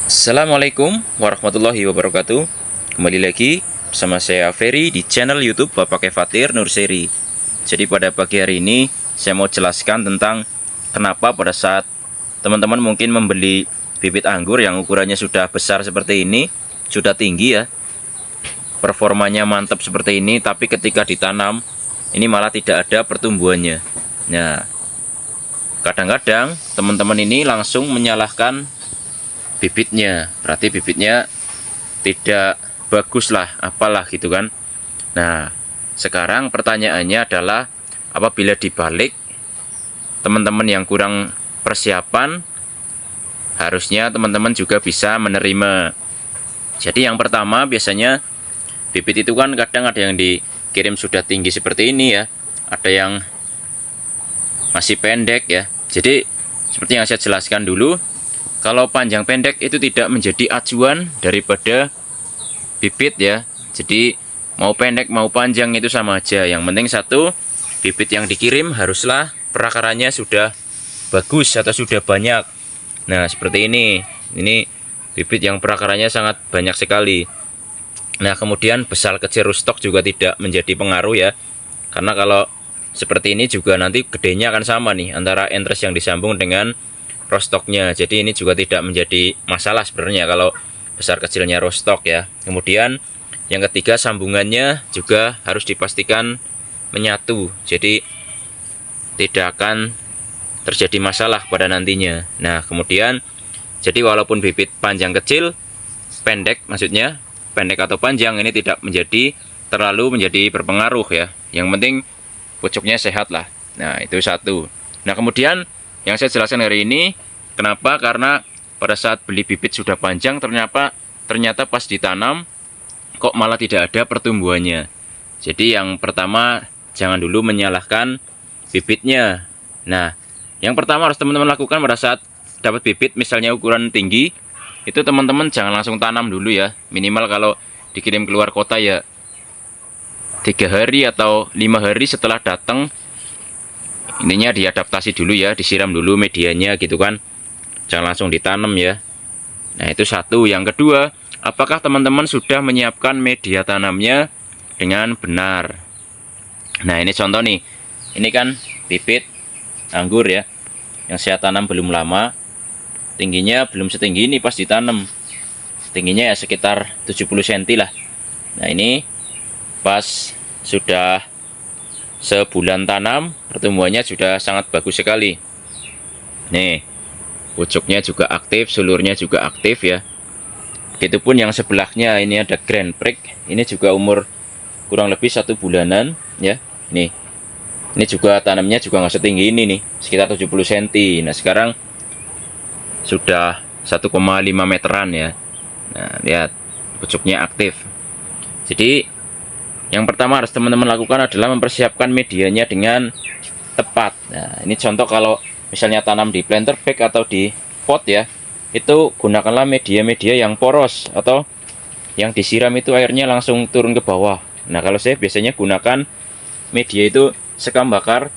Assalamualaikum warahmatullahi wabarakatuh. Kembali lagi bersama saya Ferry di channel YouTube Bapak Kefatir Nurseri. Jadi pada pagi hari ini saya mau jelaskan tentang kenapa pada saat teman-teman mungkin membeli bibit anggur yang ukurannya sudah besar seperti ini, sudah tinggi ya, performanya mantap seperti ini, tapi ketika ditanam ini malah tidak ada pertumbuhannya. Nah, kadang-kadang teman-teman ini langsung menyalahkan bibitnya, berarti bibitnya tidak bagus lah, apalah gitu kan. Nah, sekarang pertanyaannya adalah apabila dibalik teman-teman yang kurang persiapan, harusnya teman-teman juga bisa menerima. Jadi yang pertama, biasanya bibit itu kan kadang ada yang dikirim sudah tinggi seperti ini ya, ada yang masih pendek ya. Jadi seperti yang saya jelaskan dulu, kalau panjang pendek itu tidak menjadi acuan daripada bibit ya. Jadi mau pendek mau panjang itu sama aja. Yang penting satu, bibit yang dikirim haruslah perakarannya sudah bagus atau sudah banyak. Nah seperti ini. Ini bibit yang perakarannya sangat banyak sekali. Nah kemudian besar kecil rootstock juga tidak menjadi pengaruh ya. Karena kalau seperti ini juga nanti gedenya akan sama nih antara entres yang disambung dengan rootstocknya. Jadi ini juga tidak menjadi masalah sebenarnya kalau besar kecilnya rootstock ya. Kemudian yang ketiga, sambungannya juga harus dipastikan menyatu. Jadi tidak akan terjadi masalah pada nantinya. Nah kemudian jadi walaupun bibit panjang kecil, pendek maksudnya, pendek atau panjang ini tidak terlalu menjadi berpengaruh ya. Yang penting pucuknya sehat lah. Nah itu satu. Nah kemudian yang saya jelaskan hari ini, kenapa? Karena pada saat beli bibit sudah panjang, ternyata pas ditanam kok malah tidak ada pertumbuhannya. Jadi yang pertama, jangan dulu menyalahkan bibitnya. Nah, yang pertama harus teman-teman lakukan pada saat dapat bibit misalnya ukuran tinggi, itu teman-teman jangan langsung tanam dulu ya. Minimal kalau dikirim keluar kota ya 3 hari atau 5 hari setelah datang, ininya diadaptasi dulu ya, disiram dulu medianya gitu kan, jangan langsung ditanam ya. Nah itu satu. Yang kedua, apakah teman-teman sudah menyiapkan media tanamnya dengan benar? Nah ini contoh nih, ini kan bibit anggur ya, yang saya tanam belum lama, tingginya belum setinggi ini pas ditanam, tingginya ya sekitar 70 cm lah. Nah ini pas sudah sebulan tanam, pertumbuhannya sudah sangat bagus sekali. Nih, pucuknya juga aktif, sulurnya juga aktif ya. Begitupun yang sebelahnya, ini ada Grand Prix. Ini juga umur kurang lebih 1 bulanan ya. Nih, ini juga tanamnya juga nggak setinggi ini nih, sekitar 70 cm. Nah sekarang sudah 1,5 meteran ya. Nah lihat, pucuknya aktif. Jadi yang pertama harus teman-teman lakukan adalah mempersiapkan medianya dengan tepat. Nah, ini contoh kalau misalnya tanam di planter bag atau di pot ya, itu gunakanlah media-media yang poros atau yang disiram itu airnya langsung turun ke bawah. Nah, kalau saya biasanya gunakan media itu sekam bakar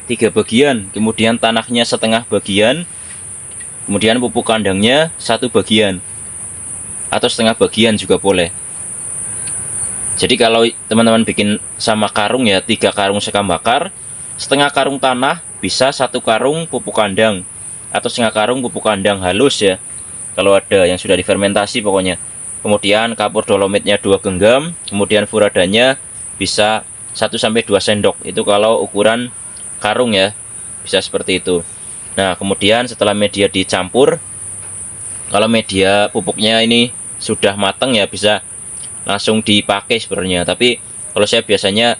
3 bagian, kemudian tanahnya setengah bagian, kemudian pupuk kandangnya 1 bagian atau setengah bagian juga boleh. Jadi kalau teman-teman bikin sama karung ya, 3 karung sekam bakar, setengah karung tanah bisa 1 karung pupuk kandang atau setengah karung pupuk kandang halus ya, kalau ada yang sudah difermentasi pokoknya. Kemudian kapur dolomitnya 2 genggam, kemudian furadanya bisa 1-2 sendok, itu kalau ukuran karung ya, bisa seperti itu. Nah kemudian setelah media dicampur, kalau media pupuknya ini sudah matang ya bisa langsung dipakai sebenarnya. Tapi kalau saya biasanya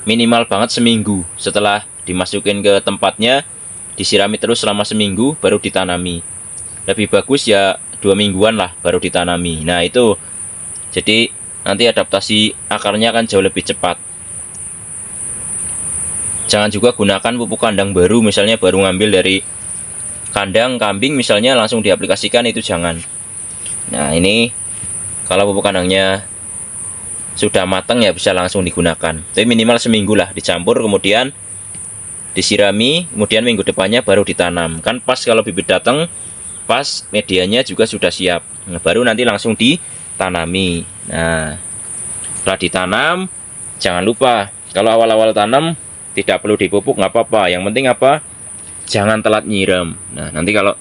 minimal banget seminggu setelah dimasukin ke tempatnya, disirami terus selama seminggu baru ditanami. Lebih bagus ya 2 mingguan lah baru ditanami. Nah itu, jadi nanti adaptasi akarnya akan jauh lebih cepat. Jangan juga gunakan pupuk kandang baru, misalnya baru ngambil dari kandang kambing misalnya langsung diaplikasikan, itu jangan. Nah ini kalau pupuk kandangnya sudah matang ya bisa langsung digunakan. Tapi minimal seminggu lah dicampur, kemudian disirami, kemudian minggu depannya baru ditanam. Kan pas kalau bibit datang pas medianya juga sudah siap. Nah, baru nanti langsung ditanami. Nah, setelah ditanam, jangan lupa kalau awal-awal tanam tidak perlu dipupuk, nggak apa-apa. Yang penting apa? Jangan telat nyiram. Nah, nanti kalau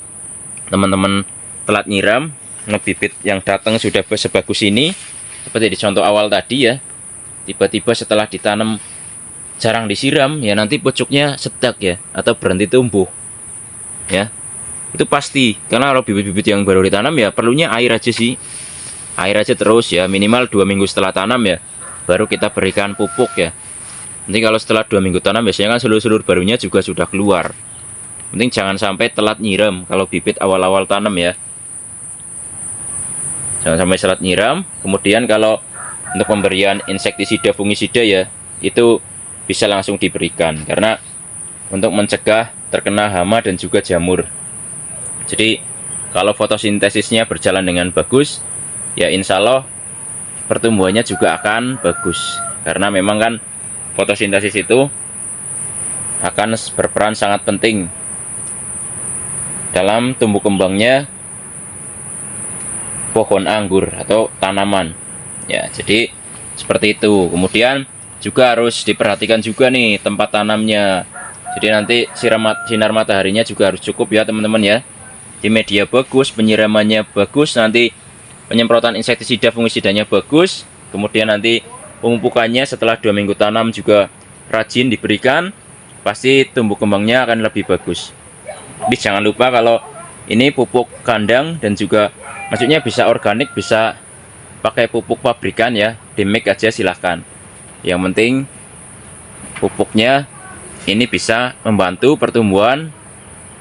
teman-teman telat nyiram, bibit yang datang sudah sebagus ini, seperti di contoh awal tadi ya, tiba-tiba setelah ditanam jarang disiram, ya nanti pucuknya sedak ya, atau berhenti tumbuh. Ya, itu pasti. Karena kalau bibit-bibit yang baru ditanam ya perlunya air aja sih, air aja terus ya, minimal 2 minggu setelah tanam ya, baru kita berikan pupuk ya. Nanti kalau setelah 2 minggu tanam biasanya kan seluruh barunya juga sudah keluar. Penting jangan sampai telat nyiram kalau bibit awal-awal tanam ya. Jangan sampai telat nyiram. Kemudian kalau untuk pemberian insektisida, fungisida ya, itu bisa langsung diberikan karena untuk mencegah terkena hama dan juga jamur. Jadi kalau fotosintesisnya berjalan dengan bagus, ya insya Allah pertumbuhannya juga akan bagus. Karena memang kan fotosintesis itu akan berperan sangat penting dalam tumbuh kembangnya pohon anggur atau tanaman. Ya, jadi seperti itu. Kemudian juga harus diperhatikan juga nih tempat tanamnya. Jadi nanti sinar mataharinya juga harus cukup ya teman-teman ya. Di media bagus, penyiramannya bagus, nanti penyemprotan insektisida fungisidanya bagus. Kemudian nanti pemupukannya setelah 2 minggu tanam juga rajin diberikan, pasti tumbuh kembangnya akan lebih bagus. Tapi jangan lupa kalau ini pupuk kandang dan juga maksudnya bisa organik, bisa pakai pupuk pabrikan ya, di mix aja silahkan. Yang penting pupuknya ini bisa membantu pertumbuhan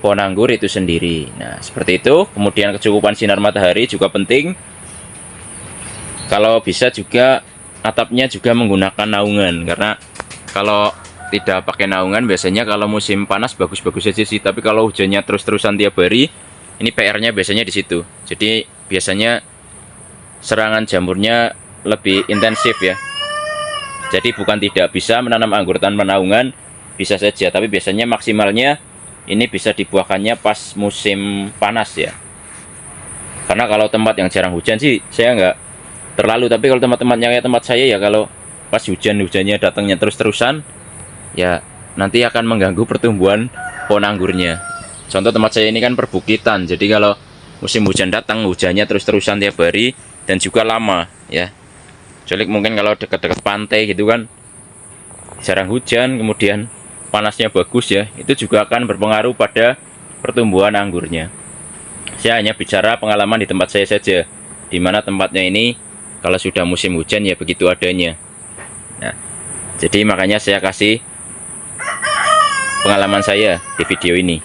pohon anggur itu sendiri. Nah, seperti itu. Kemudian kecukupan sinar matahari juga penting. Kalau bisa juga atapnya juga menggunakan naungan, karena kalau tidak pakai naungan biasanya kalau musim panas bagus-bagus aja sih, tapi kalau hujannya terus-terusan tiap hari, ini PR-nya biasanya di situ. Jadi biasanya serangan jamurnya lebih intensif ya. Jadi bukan tidak bisa menanam anggur tanpa naungan, bisa saja, tapi biasanya maksimalnya ini bisa dibuahkannya pas musim panas ya. Karena kalau tempat yang jarang hujan sih saya nggak terlalu, tapi kalau tempat-tempatnya kayak tempat saya ya, kalau pas hujannya datangnya terus-terusan ya nanti akan mengganggu pertumbuhan pohon anggurnya. Contoh tempat saya ini kan perbukitan, jadi kalau musim hujan datang, hujannya terus-terusan tiap hari dan juga lama ya. Jadi mungkin kalau dekat-dekat pantai gitu kan jarang hujan, kemudian panasnya bagus ya, itu juga akan berpengaruh pada pertumbuhan anggurnya. Saya hanya bicara pengalaman di tempat saya saja, di mana tempatnya ini kalau sudah musim hujan ya begitu adanya. Nah, jadi makanya saya kasih pengalaman saya di video ini.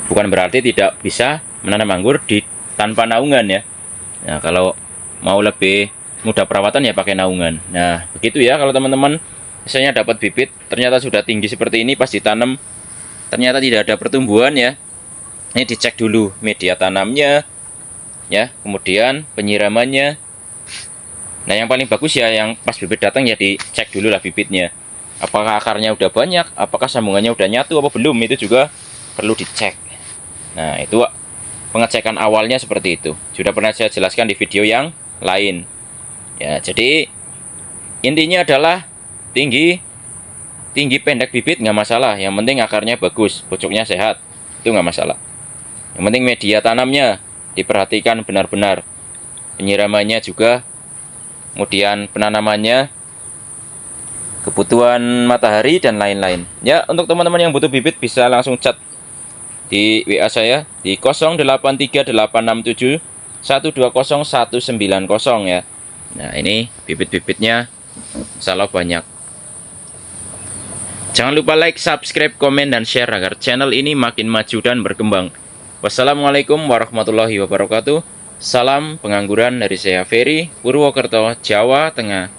Bukan berarti tidak bisa menanam anggur tanpa naungan ya. Nah, kalau mau lebih mudah perawatan ya pakai naungan. Nah, begitu ya. Kalau teman-teman misalnya dapat bibit ternyata sudah tinggi seperti ini, pas ditanam ternyata tidak ada pertumbuhan ya, ini dicek dulu media tanamnya ya, kemudian penyiramannya. Nah, yang paling bagus ya yang pas bibit datang ya dicek dulu lah bibitnya, apakah akarnya udah banyak, apakah sambungannya udah nyatu apa belum, itu juga perlu dicek. Nah, itu pengecekan awalnya seperti itu, sudah pernah saya jelaskan di video yang lain ya. Jadi intinya adalah tinggi pendek bibit nggak masalah, yang penting akarnya bagus, pucuknya sehat, itu nggak masalah. Yang penting media tanamnya diperhatikan benar-benar, penyiramannya juga, kemudian penanamannya, kebutuhan matahari dan lain-lain ya. Untuk teman-teman yang butuh bibit bisa langsung chat di WA saya di 083867120190 ya. Nah, ini bibit-bibitnya insyaallah banyak. Jangan lupa like, subscribe, komen, dan share agar channel ini makin maju dan berkembang. Wassalamualaikum warahmatullahi wabarakatuh. Salam pengangguran dari saya Ferry, Purwokerto, Jawa Tengah.